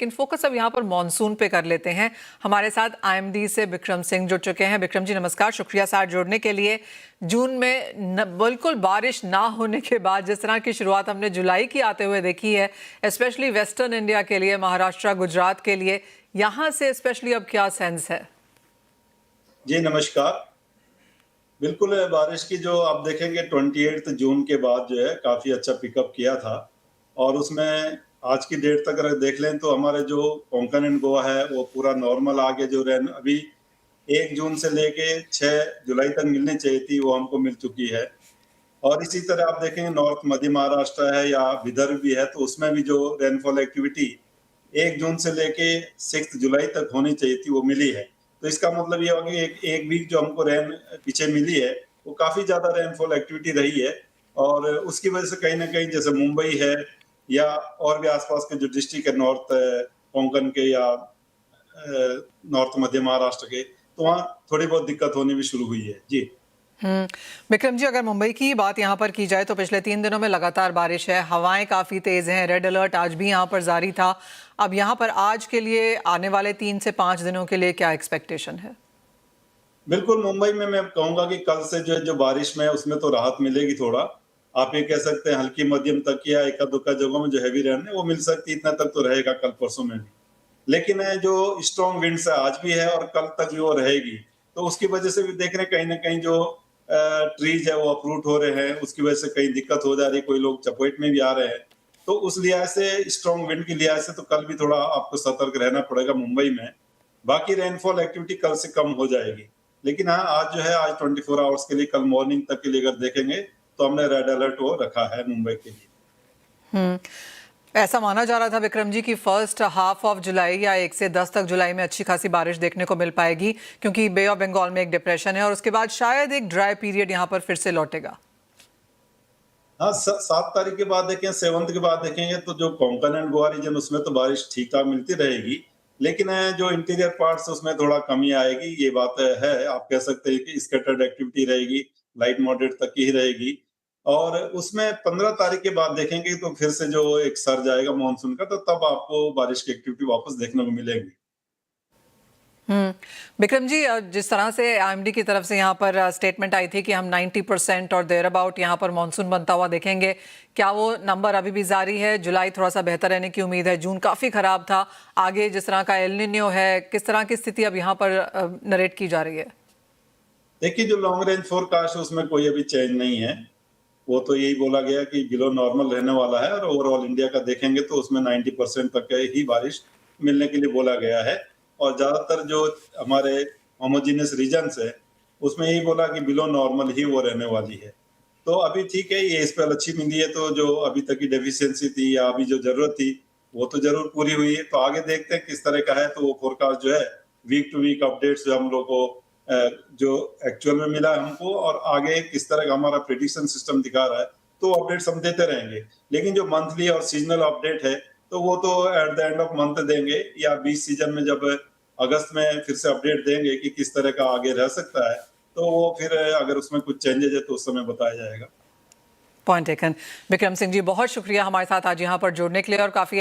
लेकिन फोकस अब यहाँ पर मॉनसून पे कर लेते हैं। हमारे साथ आईएमडी से बिक्रम सिंह जुड़ चुके हैं। बिक्रम जी नमस्कार, शुक्रिया साथ जुड़ने के लिए। जून में बिल्कुल बारिश ना होने के बाद जिस तरह की शुरुआत हमने जुलाई की आते हुए देखी है, स्पेशली वेस्टर्न इंडिया के लिए, महाराष्ट्र गुजरात के लिए, यहाँ से स्पेशली अब क्या सेंस है? जी नमस्कार। बिल्कुल बारिश की जो आप देखेंगे 28 जून के बाद जो है काफ़ी अच्छा पिकअप किया था और उसमें आज की डेट तक अगर देख लें तो हमारे जो कोंकण एंड गोवा है वो पूरा नॉर्मल आगे जो रेन अभी 1 जून से लेके 6 जुलाई तक मिलनी चाहिए थी वो हमको मिल चुकी है। और इसी तरह आप देखेंगे नॉर्थ मध्य महाराष्ट्र है या विदर्भ भी है तो उसमें भी जो रेनफॉल एक्टिविटी 1 जून से लेके 6 जुलाई तक होनी चाहिए थी वो मिली है। तो इसका मतलब ये होगा कि एक वीक जो हमको रेन पीछे मिली है वो काफ़ी ज़्यादा रेनफॉल एक्टिविटी रही है और उसकी वजह से कहीं न कहीं जैसे मुंबई है या और भी आस-पास के जो डिस्ट्रिक्ट है नॉर्थ कोंकण के या नॉर्थ मध्य महाराष्ट्र के, तो वहाँ थोड़ी बहुत दिक्कत होनी भी शुरू हुई है। जी। बिक्रम जी, अगर मुंबई की बात यहाँ पर की जाए तो पिछले 3 दिनों में लगातार बारिश है, हवाएं काफ़ी तेज़ हैं, रेड अलर्ट आज भी यहाँ पर जारी था। अब यहाँ पर आज के लिए आने वाले 3 से 5 दिनों के लिए क्या एक्सपेक्टेशन है? बिल्कुल, मुंबई में मैं कहूँगा कि कल से जो है जो बारिश में है उसमें तो राहत मिलेगी थोड़ा। आप ये कह सकते हैं हल्की मध्यम तक या एका-दुक्का जगहों में जो हेवी रेन है वो मिल सकती है, इतना तक तो रहेगा कल परसों में भी। लेकिन जो स्ट्रॉन्ग विंड्स है आज भी है और कल तक भी वो रहेगी। तो उसकी वजह से भी देख रहे हैं कहीं न कहीं जो ट्रीज़ है वो अपरूट हो रहे हैं, उसकी वजह से कहीं दिक्कत हो जा रही है, कोई लोग चपेट में भी आ रहे हैं। तो उस लिहाज से स्ट्रॉन्ग विंड की लिहाज से तो कल भी थोड़ा आपको सतर्क रहना पड़ेगा मुंबई में। बाकी रेनफॉल एक्टिविटी कल से कम हो जाएगी। लेकिन हाँ, आज जो है आज 24 आवर्स के लिए कल मॉर्निंग तक के लिए अगर देखेंगे तो हमने रेड अलर्ट वो रखा है मुंबई के लिए। हम्म ऐसा माना जा रहा था बिक्रम जी कि फर्स्ट हाफ ऑफ जुलाई या 1 से 10 तक जुलाई में अच्छी खासी बारिश देखने को मिल पाएगी, क्योंकि बे ऑफ बंगाल में एक डिप्रेशन है और उसके बाद शायद एक ड्राई पीरियड यहाँ पर फिर से लौटेगा। हाँ, 7 तारीख के बाद देखें, 7th के बाद देखेंगे तो जो कोंकण एंड गोवा रीजन उसमें तो बारिश ठीक-ठाक मिलती रहेगी। लेकिन जो इंटीरियर पार्ट्स उसमें थोड़ा कमी आएगी, ये बात है। आप कह सकते हैं कि स्कैटर्ड एक्टिविटी रहेगी, लाइट मॉडरेट तक की ही रहेगी। और उसमें 15 तारीख के बाद देखेंगे तो फिर से जो एक सर्ज आएगा मानसून का, तो तब आपको बारिश की एक्टिविटी वापस देखने को मिलेगी। बिक्रम जी, जिस तरह से आईएमडी की तरफ से यहाँ पर स्टेटमेंट आई थी कि हम 90% और देयर अबाउट यहाँ पर मॉनसून बनता हुआ देखेंगे, क्या वो नंबर अभी भी जारी है? जुलाई थोड़ा सा बेहतर रहने की उम्मीद है, जून काफ़ी ख़राब था, आगे जिस तरह का एल निन्यो है, किस तरह की स्थिति अब यहाँ पर नरेट की जा रही है? देखिए, जो लॉन्ग रेंज फोरकास्ट है उसमें कोई अभी चेंज नहीं है। वो तो यही बोला गया कि बिलो नॉर्मल रहने वाला है और ओवरऑल इंडिया का देखेंगे तो उसमें 90% तक ही बारिश मिलने के लिए बोला गया है। और ज़्यादातर जो हमारे होमोजेनियस रीजन्स है, उसमें यही बोला कि बिलो नॉर्मल ही वो रहने वाली है। तो अभी ठीक है, ये स्पेल अच्छी मिली है तो जो अभी तक की डेफिशिएंसी थी या अभी जो ज़रूरत थी, वो तो ज़रूर पूरी हुई है। तो आगे देखते हैं किस तरह का है, तो वो फोरकास्ट जो है वीक टू वीक अपडेट्स जो हम लोग को जो एक्चुअल में मिला है हमको और आगे किस तरह का हमारा प्रेडिक्शन सिस्टम दिखा रहा है, तो अपडेट्स हम देते रहेंगे। लेकिन जो मंथली और सीजनल अपडेट है, तो वो तो at the end of month देंगे या बीच सीजन में जब अगस्त में फिर से अपडेट देंगे कि किस तरह का आगे रह सकता है, तो वो फिर अगर उसमें कुछ चेंजेज है तो उस समय बताया जाएगा। Point taken. बिक्रम सिंह जी, बहुत शुक्रिया हमारे साथ आज यहाँ पर जुड़ने के लिए और काफ़ी